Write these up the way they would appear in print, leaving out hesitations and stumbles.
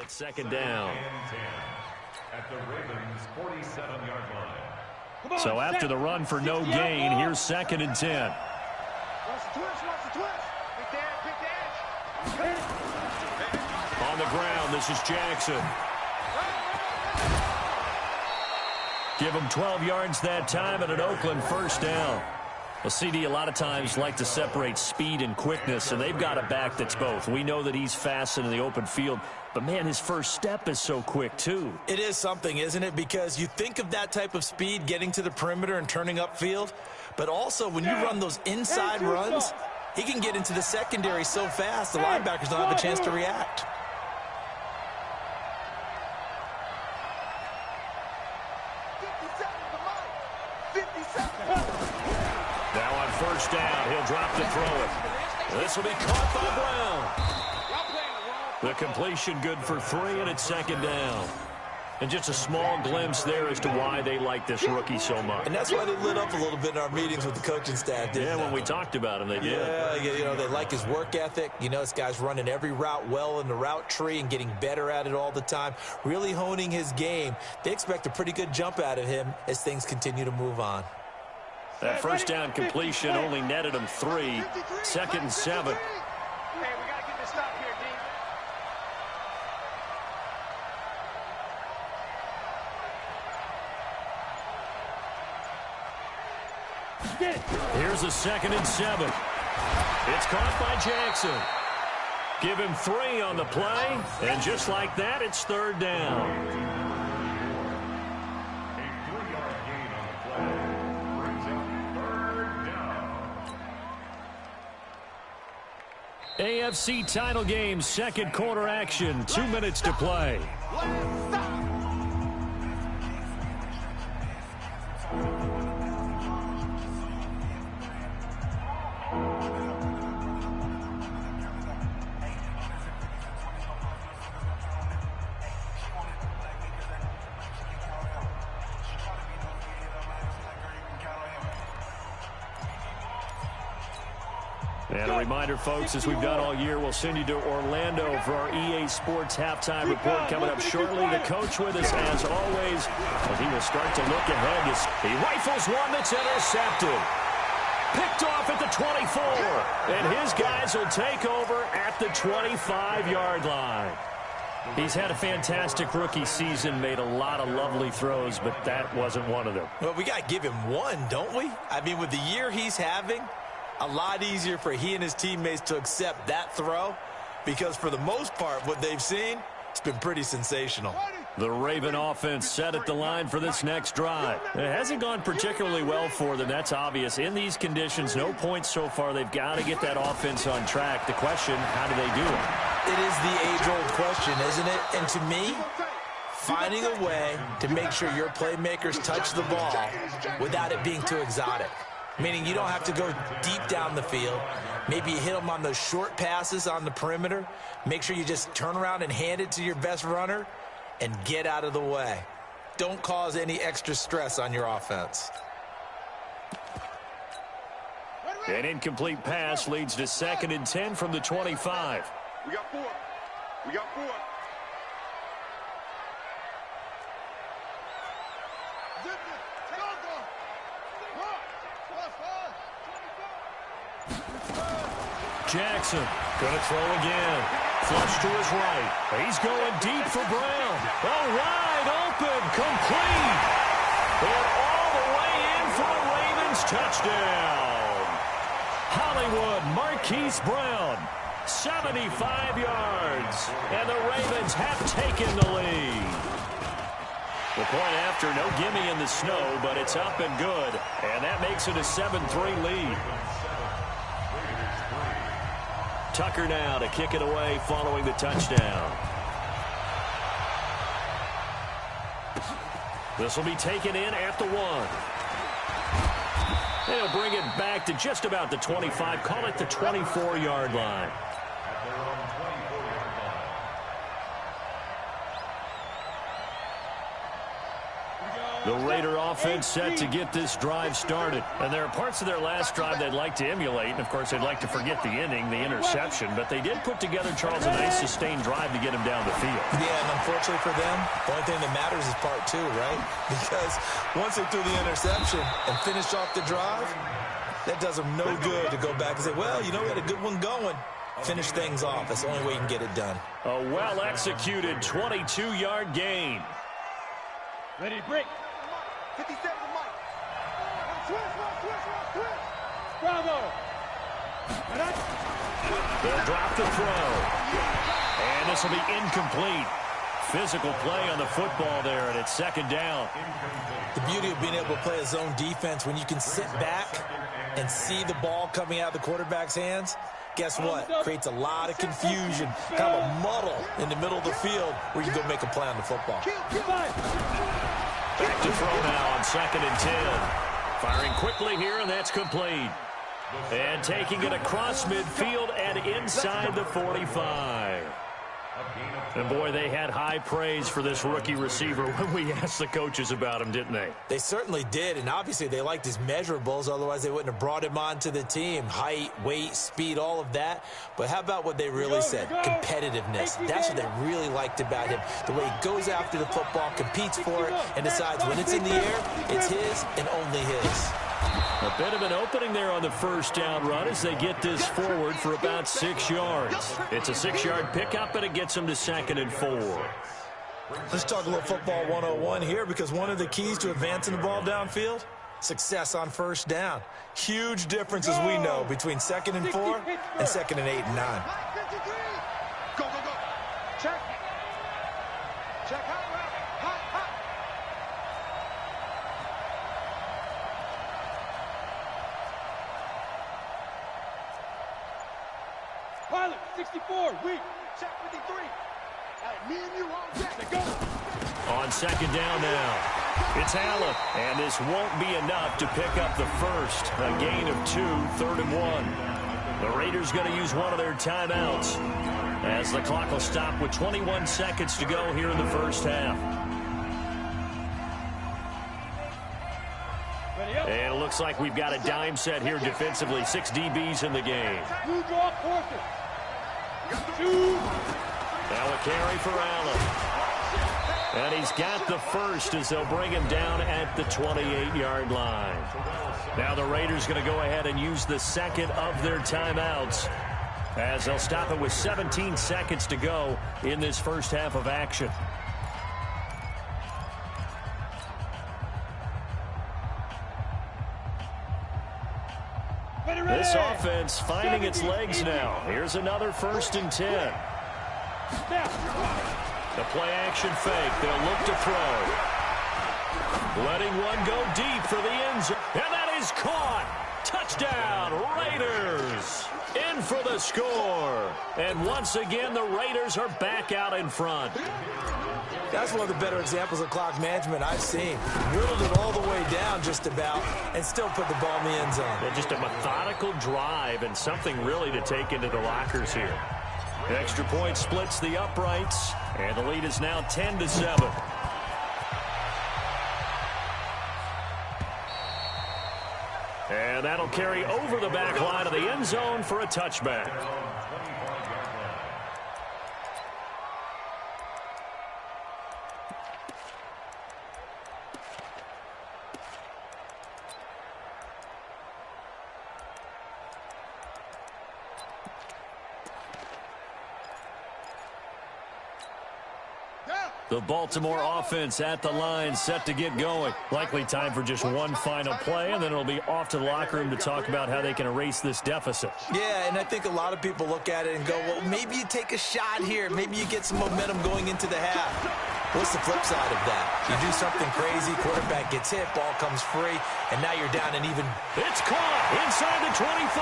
It's second down. At the Ravens' 47-yard line. So after the run for no gain, here's second and 10. On the ground, this is Jackson. Give him 12 yards that time and an Oakland first down. Well, CD, a lot of times like to separate speed and quickness, and they've got a back that's both. We know that he's fast in the open field, but, man, his first step is so quick, too. It is something, isn't it? Because you think of that type of speed getting to the perimeter and turning upfield, but also when you run those inside runs, he can get into the secondary so fast the linebackers don't have a chance to react. Now on first down, he'll drop to throw it. This will be caught by Brown. The completion good for 3, and it's second down. And just a small glimpse there as to why they like this rookie so much. And that's why they lit up a little bit in our meetings with the coaching staff, didn't they? When we talked about him, they did. Yeah, you know, they like his work ethic. You know, this guy's running every route well in the route tree and getting better at it all the time, really honing his game. They expect a pretty good jump out of him as things continue to move on. That first down completion only netted him 3. Second and 7. Hey, we got to get this stop here, D. Here's a second and 7. It's caught by Jackson. Give him 3 on the play, and just like that, it's third down. A 3-yard gain on the play brings up third down. AFC title game, second quarter action, 2 minutes to play. And a reminder, folks, as we've done all year, we'll send you to Orlando for our EA Sports halftime report coming up shortly. The coach with us, as always, as he will start to look ahead. He rifles one that's intercepted. Picked off at the 24. And his guys will take over at the 25-yard line. He's had a fantastic rookie season, made a lot of lovely throws, but that wasn't one of them. Well, we got to give him one, don't we? I mean, with the year he's having, a lot easier for he and his teammates to accept that throw because for the most part, what they've seen, it's been pretty sensational. The Raven offense set at the line for this next drive. It hasn't gone particularly well for them. That's obvious. In these conditions, no points so far. They've got to get that offense on track. The question, how do they do it? It is the age-old question, isn't it? And to me, finding a way to make sure your playmakers touch the ball without it being too exotic. Meaning you don't have to go deep down the field. Maybe you hit them on those short passes on the perimeter. Make sure you just turn around and hand it to your best runner and get out of the way. Don't cause any extra stress on your offense. An incomplete pass leads to second and 10 from the 25. We got 4. We got 4. Jackson going to throw again. Flush to his right. He's going deep for Brown. Oh, wide open, complete. And all the way in for a Ravens touchdown. Hollywood Marquise Brown, 75 yards. And the Ravens have taken the lead. The point after, no gimme in the snow, but it's up and good. And that makes it a 7-3 lead. Tucker now to kick it away following the touchdown. This will be taken in at the 1. They'll bring it back to just about the 25. Call it the 24-yard line. We go. The Raider offense set to get this drive started. And there are parts of their last drive they'd like to emulate. And, of course, they'd like to forget the inning, the interception. But they did put together, Charles, a nice sustained drive to get him down the field. Yeah, and unfortunately for them, the only thing that matters is part two, right? Because once they threw the interception and finished off the drive, that does them no good to go back and say, well, you know, we had a good one going. Finish things off. That's the only way you can get it done. A well-executed 22-yard gain. Ready to break. 57 Mike. Switch. Bravo. They'll drop the throw. And this will be incomplete. Physical play on the football there, and it's second down. The beauty of being able to play a zone defense, when you can sit back and see the ball coming out of the quarterback's hands, guess what? Creates a lot of confusion, kind of a muddle in the middle of the field where you go make a play on the football. Back to throw now on 2nd and 10. Firing quickly here, and that's complete. And taking it across midfield and inside the 45. And, boy, they had high praise for this rookie receiver when we asked the coaches about him, didn't they? They certainly did, and obviously they liked his measurables. Otherwise, they wouldn't have brought him onto the team. Height, weight, speed, all of that. But how about what they really said? Competitiveness. That's what they really liked about him. The way he goes after the football, competes for it, and decides when it's in the air, it's his and only his. A bit of an opening there on the first down run as they get this forward for about 6 yards. It's a 6-yard pickup, and it gets them to 2nd and 4. Let's talk a little football 101 here, because one of the keys to advancing the ball downfield, success on first down. Huge difference, as we know, between 2nd and 4 and 2nd and 8 and 9. Go. Check. Hot. Pilot, 64, weak. Check 53. Me and you all set. Go. On 2nd down now, it's Allen, and this won't be enough to pick up the first. A gain of 2, 3rd and 1. The Raiders going to use one of their timeouts as the clock will stop with 21 seconds to go here in the first half. And it looks like we've got a dime set here defensively. 6 DBs in the game. Now a carry for Allen. And he's got the first as they'll bring him down at the 28-yard line. Now the Raiders going to go ahead and use the second of their timeouts as they'll stop it with 17 seconds to go in this first half of action. This offense finding its legs now. Here's another 1st and 10. The play-action fake. They'll look to throw. Letting one go deep for the end zone. And that is caught. Touchdown, Raiders. In for the score. And once again, the Raiders are back out in front. That's one of the better examples of clock management I've seen. Whittled it all the way down just about and still put the ball in the end zone. Yeah, just a methodical drive and something really to take into the lockers here. The extra point splits the uprights, and the lead is now 10-7. And that'll carry over the back line of the end zone for a touchback. The Baltimore offense at the line set to get going. Likely time for just one final play, and then it'll be off to the locker room to talk about how they can erase this deficit. Yeah, and I think a lot of people look at it and go, well, maybe you take a shot here. Maybe you get some momentum going into the half. What's the flip side of that? You do something crazy, quarterback gets hit, ball comes free, and now you're down and even. It's caught inside the 25.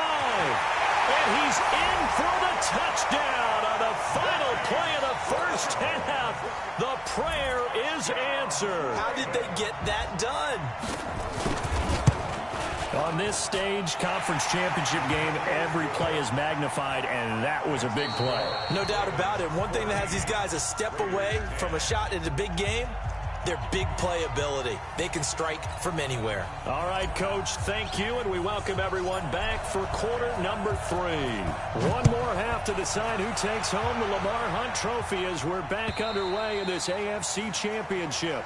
And he's in for the touchdown on the final play of the first half. The prayer is answered. How did they get that done? On this stage, conference championship game, every play is magnified, and that was a big play. No doubt about it. One thing that has these guys a step away from a shot in the big game Their big play ability. They can strike from anywhere. All right, Coach, thank you, and we welcome everyone back for quarter number 3. One more half to decide who takes home the Lamar Hunt Trophy as we're back underway in this AFC Championship.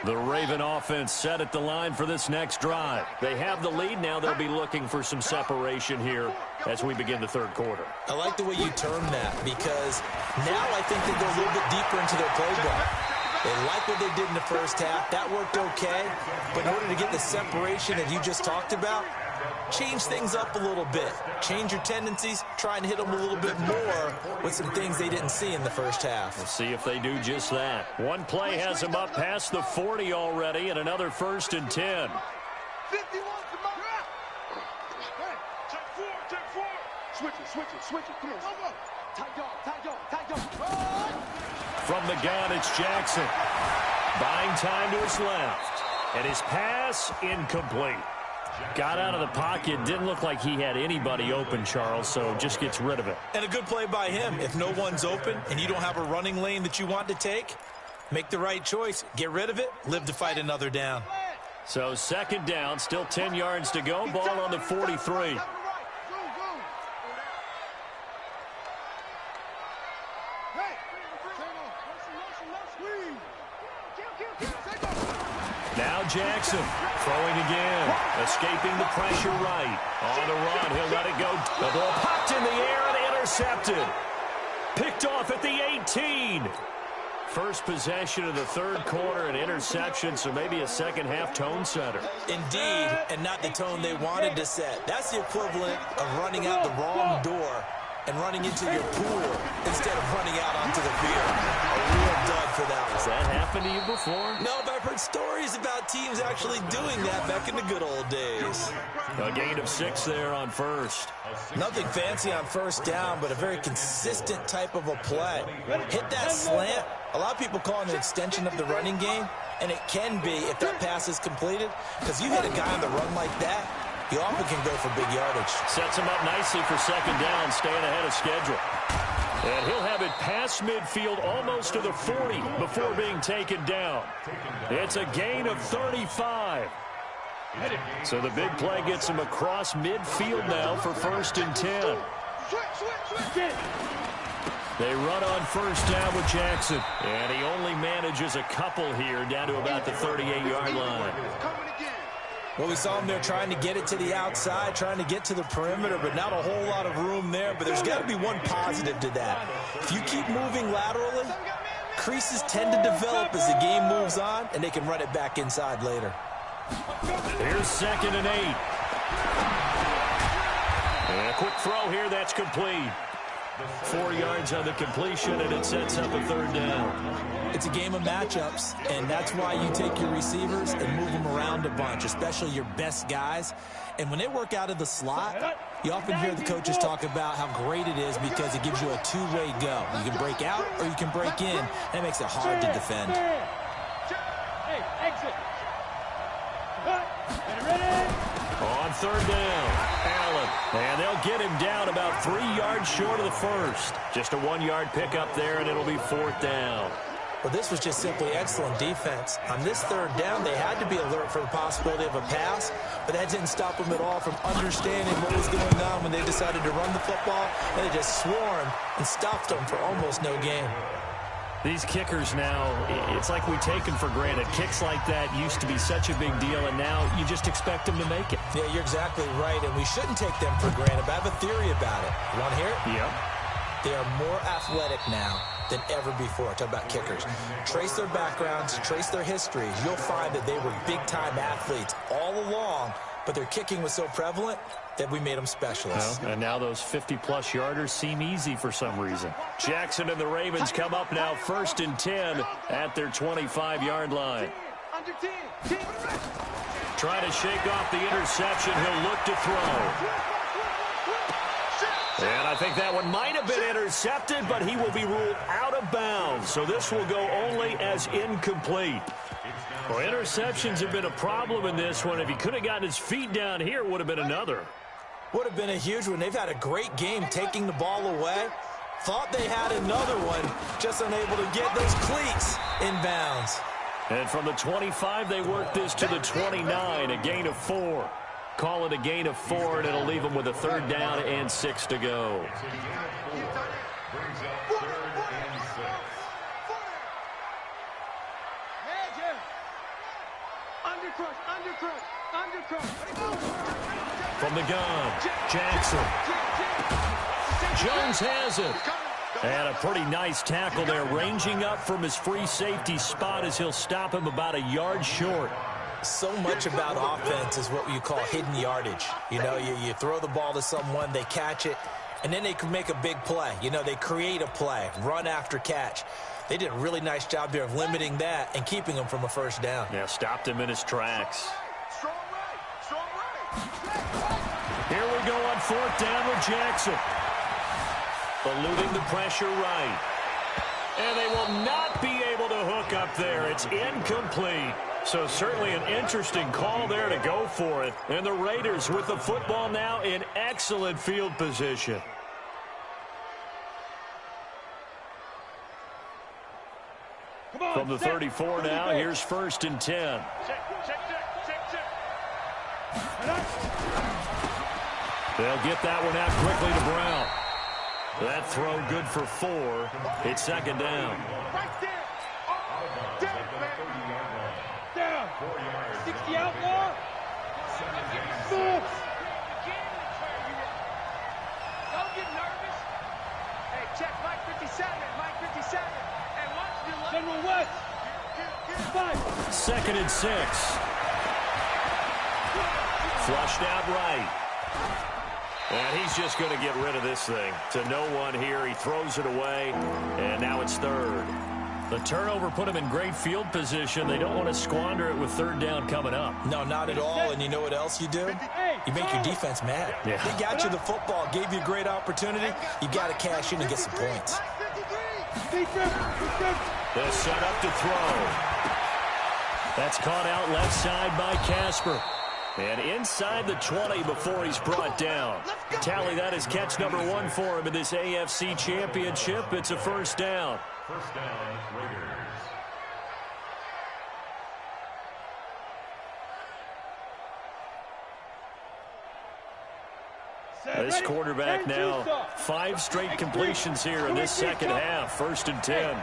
The Raven offense set at the line for this next drive. They have the lead now. They'll be looking for some separation here as we begin the third quarter. I like the way you term that because now I think they go a little bit deeper into their playbook. They like what they did in the first half. That worked okay. But in order to get the separation that you just talked about, change things up a little bit. Change your tendencies. Try and hit them a little bit more with some things they didn't see in the first half. We'll see if they do just that. One play has them up past the 40 already, and another 1st and 10. 51 to my Take four. Switch it. Come on. Tight dog. From the gun, it's Jackson. Buying time to his left. And his pass incomplete. Got out of the pocket. Didn't look like he had anybody open, Charles, so just gets rid of it. And a good play by him. If no one's open and you don't have a running lane that you want to take, make the right choice. Get rid of it. Live to fight another down. So 2nd down, still 10 yards to go. Ball on the 43. Now Jackson throwing again, escaping the pressure right. On the run, he'll let it go. The ball popped in the air and intercepted. Picked off at the 18. First possession of the third quarter, an interception, so maybe a second-half tone setter. Indeed, and not the tone they wanted to set. That's the equivalent of running out the wrong door and running into your pool instead of running out onto the field. A real dud for that one. Has that happened to you before? No, but I've heard stories about teams actually doing that back in the good old days. A gain of 6 there on first. Nothing fancy on first down, but a very consistent type of a play. Hit that slant. A lot of people call it an extension of the running game, and it can be if that pass is completed, because you hit a guy on the run like that, you often can go for big yardage. Sets him up nicely for 2nd down, staying ahead of schedule. And he'll have it past midfield almost to the 40 before being taken down. It's a gain of 35. So the big play gets him across midfield now for 1st and 10. They run on 1st down with Jackson. And he only manages a couple here down to about the 38-yard line. Well, we saw him there trying to get it to the outside, trying to get to the perimeter, but not a whole lot of room there. But there's got to be one positive to that. If you keep moving laterally, creases tend to develop as the game moves on, and they can run it back inside later. Here's 2nd and 8. And a quick throw here, that's complete. 4 yards on the completion, and it sets up a 3rd down. It's a game of matchups, and that's why you take your receivers and move them around a bunch, especially your best guys. And when they work out of the slot, you often hear the coaches talk about how great it is because it gives you a two-way go. You can break out or you can break in, and it makes it hard to defend. On 3rd down, Allen. And they'll get him down about 3 yards short of the first. Just a 1-yard pickup there, and it'll be 4th down. Well, this was just simply excellent defense. On this 3rd down, they had to be alert for the possibility of a pass, but that didn't stop them at all from understanding what was going on when they decided to run the football, and they just swarmed and stopped them for almost no gain. These kickers now, it's like we take them for granted. Kicks like that used to be such a big deal, and now you just expect them to make it. Yeah, you're exactly right, and we shouldn't take them for granted, but I have a theory about it. You want to hear it? Yep. They are more athletic now than ever before. Talk about kickers. Trace their backgrounds, trace their histories. You'll find that they were big-time athletes all along, but their kicking was so prevalent that we made them specialists. Well, and now those 50-plus yarders seem easy for some reason. Jackson and the Ravens come up now 1st and 10 at their 25-yard line. Trying to shake off the interception. He'll look to throw. And I think that one might have been intercepted, but he will be ruled out of bounds. So this will go only as incomplete. Well, interceptions have been a problem in this one. If he could have gotten his feet down here, it would have been another. Would have been a huge one. They've had a great game taking the ball away. Thought they had another one, just unable to get those cleats inbounds. And from the 25, they work this to the 29, a gain of 4. Call it a gain of 4, and it'll leave them with a 3rd down and 6 to go. From the gun, Jackson. Jones has it. And a pretty nice tackle there, ranging up from his free safety spot as he'll stop him about a yard short. So much about offense is what you call hidden yardage. You know, you throw the ball to someone, they catch it, and then they can make a big play. You know, they create a play, run after catch. They did a really nice job there of limiting that and keeping him from a 1st down. Yeah, stopped him in his tracks. Here we go on 4th down with Jackson. Eluding the pressure right. And they will not be able to hook up there. It's incomplete. So certainly an interesting call there to go for it. And the Raiders with the football now in excellent field position. From the 34 now, here's 1st and 10. They'll get that one out quickly to Brown. That throw good for 4. It's 2nd down. Right there. Down. 60 outlaw. Move. Don't get nervous. Hey, check Mike 57. Mike 57. Hey, watch the General West. 2nd and 6. Flushed out right. And he's just going to get rid of this thing. To no one here. He throws it away, and now it's 3rd. The turnover put him in great field position. They don't want to squander it with 3rd down coming up. No, not at all. And you know what else you do? You make your defense mad. Yeah. They got you the football, gave you a great opportunity. You got to cash in and get some points. They'll set up to throw. That's caught out left side by Casper. And inside the 20 before he's brought down. Tally, that is catch number 1 for him in this AFC Championship. It's a 1st down. 1st down, Raiders. This quarterback now 5 straight completions here in this 2nd half. 1st and 10.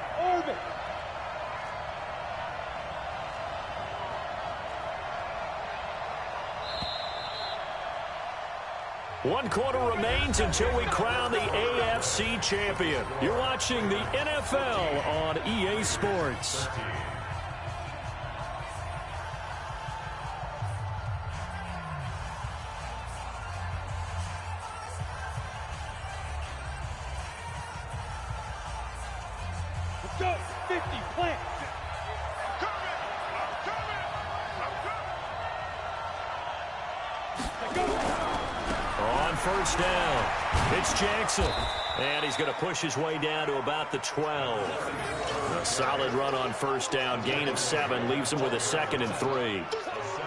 One quarter remains until we crown the AFC champion. You're watching the NFL on EA Sports. Let's go. 50, plant. On 1st down, it's Jackson. And he's going to push his way down to about the 12. A solid run on 1st down. Gain of 7 leaves him with a 2nd and 3.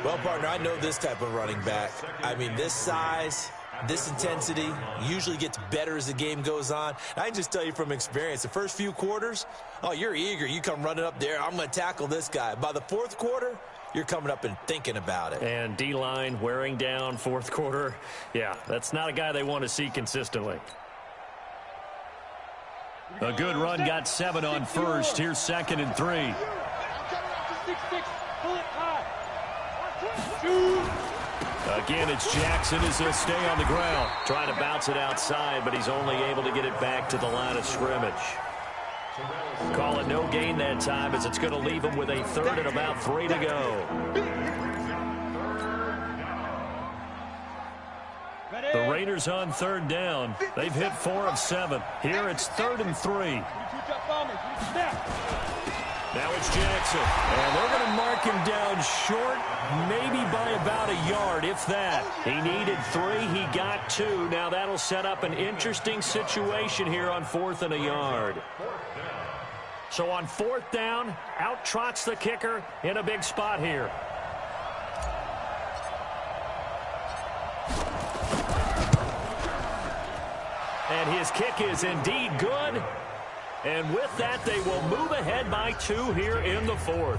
Well, partner, I know this type of running back. I mean, this size, this intensity usually gets better as the game goes on. I can just tell you from experience, the first few quarters, oh, you're eager. You come running up there. I'm going to tackle this guy. By the 4th quarter, you're coming up and thinking about it. And D-line wearing down 4th quarter. Yeah, that's not a guy they want to see consistently. A good run, got 7 on 1st. Here's 2nd and 3. Again, it's Jackson as he'll stay on the ground. Trying to bounce it outside, but he's only able to get it back to the line of scrimmage. Call it no gain that time as it's going to leave him with a 3rd and about 3 to go. The Raiders on 3rd down. They've hit 4 of 7. Here it's 3rd and 3. Now it's Jackson. And they're going to mark him down short, maybe by about a yard, if that. He needed 3. He got 2. Now that'll set up an interesting situation here on 4th and a yard. So on 4th down, out trots the kicker in a big spot here. And his kick is indeed good. And with that, they will move ahead by 2 here in the 4th.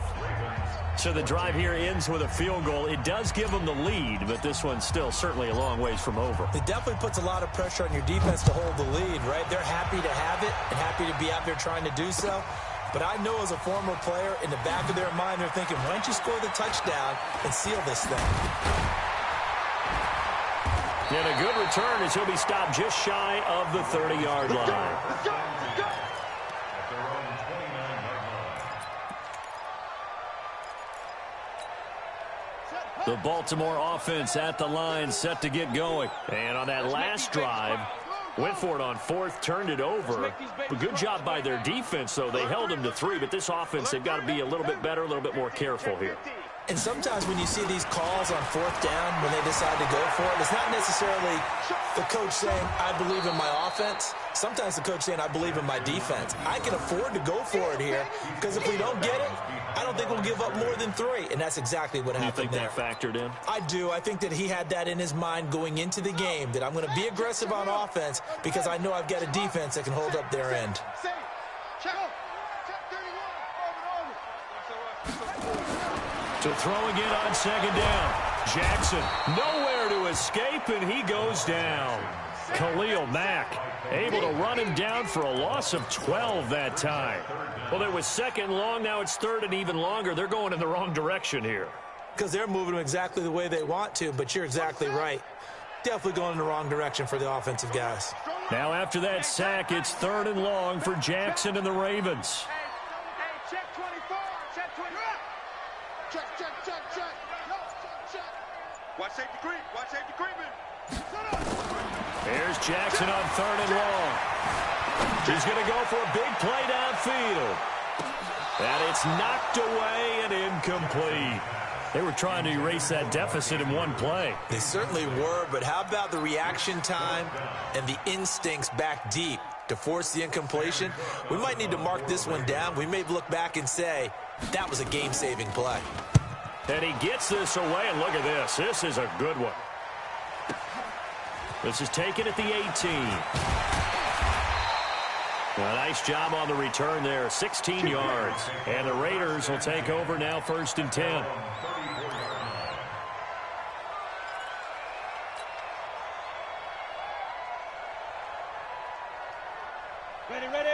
So the drive here ends with a field goal. It does give them the lead, but this one's still certainly a long ways from over. It definitely puts a lot of pressure on your defense to hold the lead, right? They're happy to have it and happy to be out there trying to do so. But I know as a former player, in the back of their mind, they're thinking, why don't you score the touchdown and seal this thing? And a good return as he'll be stopped just shy of the 30-yard line. The Baltimore offense at the line, set to get going. And on that last drive, went for it on 4th, turned it over. But good job by their defense, though. They held them to 3, but this offense, they've got to be a little bit better, a little bit more careful here. And sometimes when you see these calls on 4th down, when they decide to go for it, it's not necessarily the coach saying, I believe in my offense. Sometimes the coach saying, I believe in my defense. I can afford to go for it here because if we don't get it, I don't think we'll give up more than 3. And that's exactly what happened there. You think that factored in? I do. I think that he had that in his mind going into the game, that I'm going to be aggressive on offense because I know I've got a defense that can hold up their end. To throw again on 2nd down. Jackson nowhere to escape, and he goes down. Khalil Mack able to run him down for a loss of 12 that time. Well, it was 2nd and long. Now it's 3rd and even longer. They're going in the wrong direction here. Because they're moving them exactly the way they want to, but you're exactly right. Definitely going in the wrong direction for the offensive guys. Now after that sack, it's 3rd and long for Jackson and the Ravens. Hey, check 24. Check 24. Check. No, check. Watch safety creep. Watch safety creeping. There's Jackson on 3rd and long. He's going to go for a big play downfield. And it's knocked away and incomplete. They were trying to erase that deficit in one play. They certainly were, but how about the reaction time and the instincts back deep to force the incompletion? We might need to mark this one down. We may look back and say, that was a game-saving play. And he gets this away, and look at this. This is a good one. This is taken at the 18. A nice job on the return there, 16 yards. And the Raiders will take over now, 1st and 10.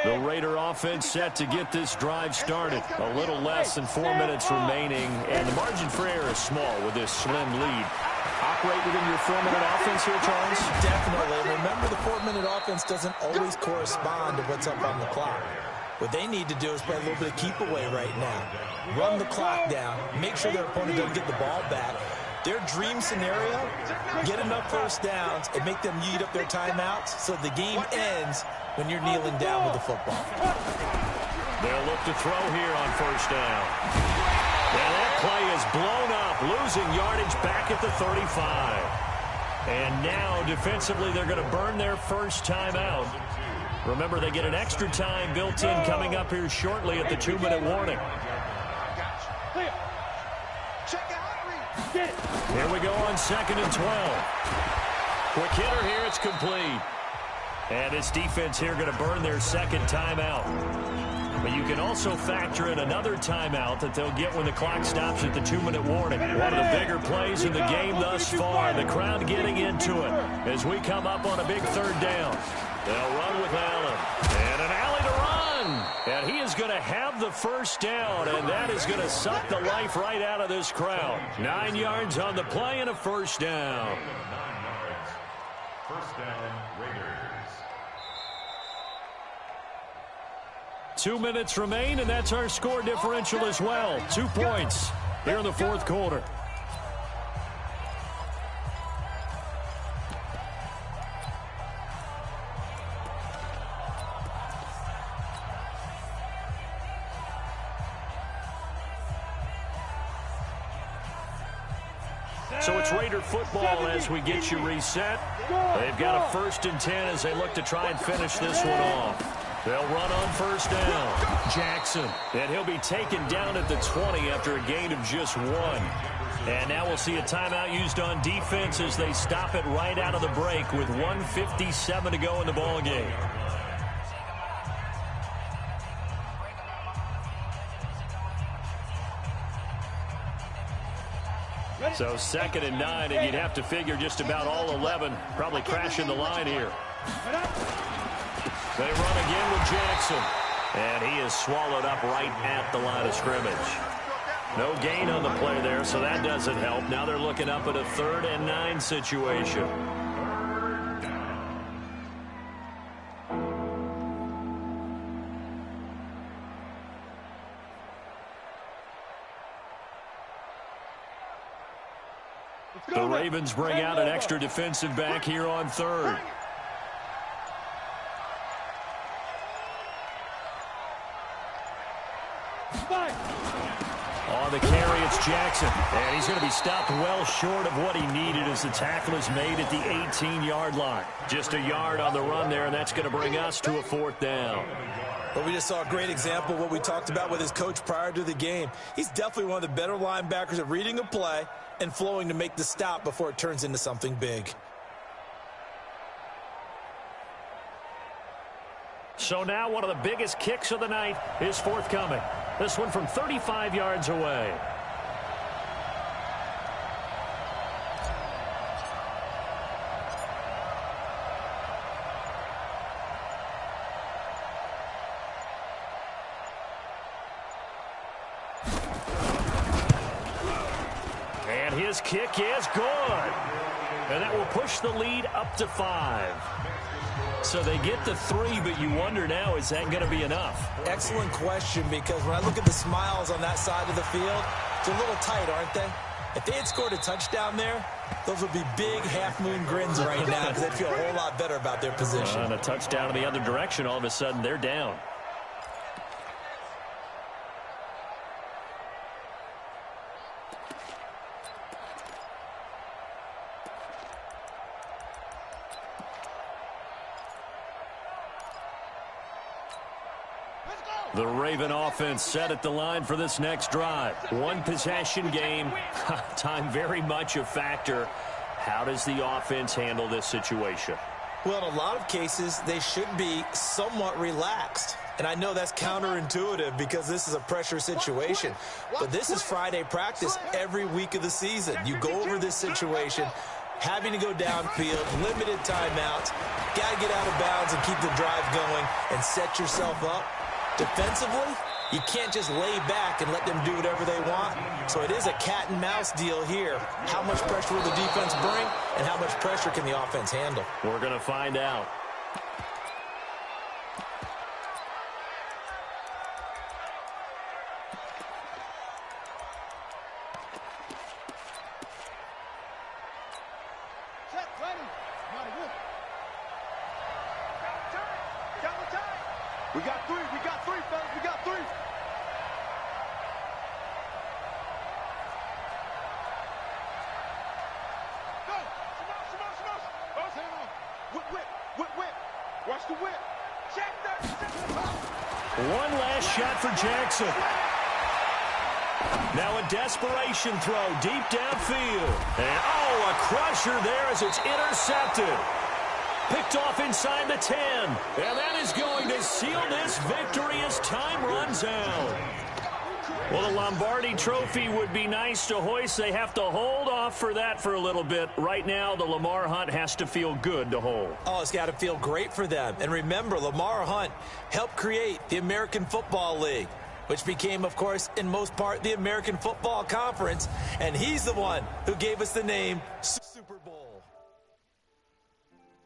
The Raider offense set to get this drive started. A little less than 4 minutes remaining, and the margin for error is small with this slim lead. Operate within your 4-minute offense here, Charles? Definitely. Remember, the 4-minute offense doesn't always correspond to what's up on the clock. What they need to do is play a little bit of keep away right now. Run the clock down. Make sure their opponent doesn't get the ball back. Their dream scenario, get enough 1st downs and make them eat up their timeouts so the game ends when you're kneeling down with the football. They'll look to throw here on 1st down. And that play is blown up, losing yardage back at the 35. And now, defensively, they're going to burn their 1st timeout. Remember, they get an extra time built in coming up here shortly at the 2-minute warning. Here we go on 2nd and 12. Quick hitter here, it's complete. And this defense here going to burn their 2nd timeout. But you can also factor in another timeout that they'll get when the clock stops at the 2-minute warning. One of the bigger plays in the game thus far. The crowd getting into it as we come up on a big 3rd down. They'll run with Allen. And an alley to run. And he is going to have the 1st down, and that is going to suck the life right out of this crowd. 9 yards on the play and a 1st down. 1st down, Raiders. 2 minutes remain, and that's our score differential as well. 2 points here in the 4th quarter. So it's Raider football as we get you reset. They've got a 1st and 10 as they look to try and finish this one off. They'll run on 1st down. Jackson, and he'll be taken down at the 20 after a gain of just 1. And now we'll see a timeout used on defense as they stop it right out of the break with 1:57 to go in the ball game. So 2nd and 9, and you'd have to figure just about all 11 probably crashing the line here. They run again with Jackson. And he is swallowed up right at the line of scrimmage. No gain on the play there, so that doesn't help. Now they're looking up at a 3rd and 9 situation. The Ravens bring out an extra defensive back here on 3rd. On the carry, it's Jackson. And he's going to be stopped well short of what he needed as the tackle is made at the 18-yard line. Just a yard on the run there, and that's going to bring us to a 4th down. Well, we just saw a great example of what we talked about with his coach prior to the game. He's definitely one of the better linebackers at reading a play and flowing to make the stop before it turns into something big. So now one of the biggest kicks of the night is forthcoming. This one from 35 yards away. And his kick is good. And that will push the lead up to 5. So they get the 3, but you wonder now, is that going to be enough? Excellent question, because when I look at the smiles on that side of the field, it's a little tight, aren't they? If they had scored a touchdown there, those would be big half-moon grins right now because they'd feel a whole lot better about their position. And a touchdown in the other direction, all of a sudden they're down. The Raven offense set at the line for this next drive. One possession game. Time very much a factor. How does the offense handle this situation? Well, in a lot of cases, they should be somewhat relaxed. And I know that's counterintuitive because this is a pressure situation. But this is Friday practice every week of the season. You go over this situation, having to go downfield, limited timeouts, got to get out of bounds and keep the drive going and set yourself up. Defensively, you can't just lay back and let them do whatever they want. So it is a cat and mouse deal here. How much pressure will the defense bring, and how much pressure can the offense handle? We're going to find out. We got three, fellas, we got 3. Go! Whip. Watch the whip. Check that. One last shot for Jackson. Now a desperation throw deep downfield. And, a crusher there as it's intercepted. Picked off inside the 10. And that is going to seal this victory as time runs out. Well, the Lombardi Trophy would be nice to hoist. They have to hold off for that for a little bit. Right now, the Lamar Hunt has to feel good to hold. Oh, it's got to feel great for them. And remember, Lamar Hunt helped create the American Football League, which became, of course, in most part, the American Football Conference. And he's the one who gave us the name Super Bowl.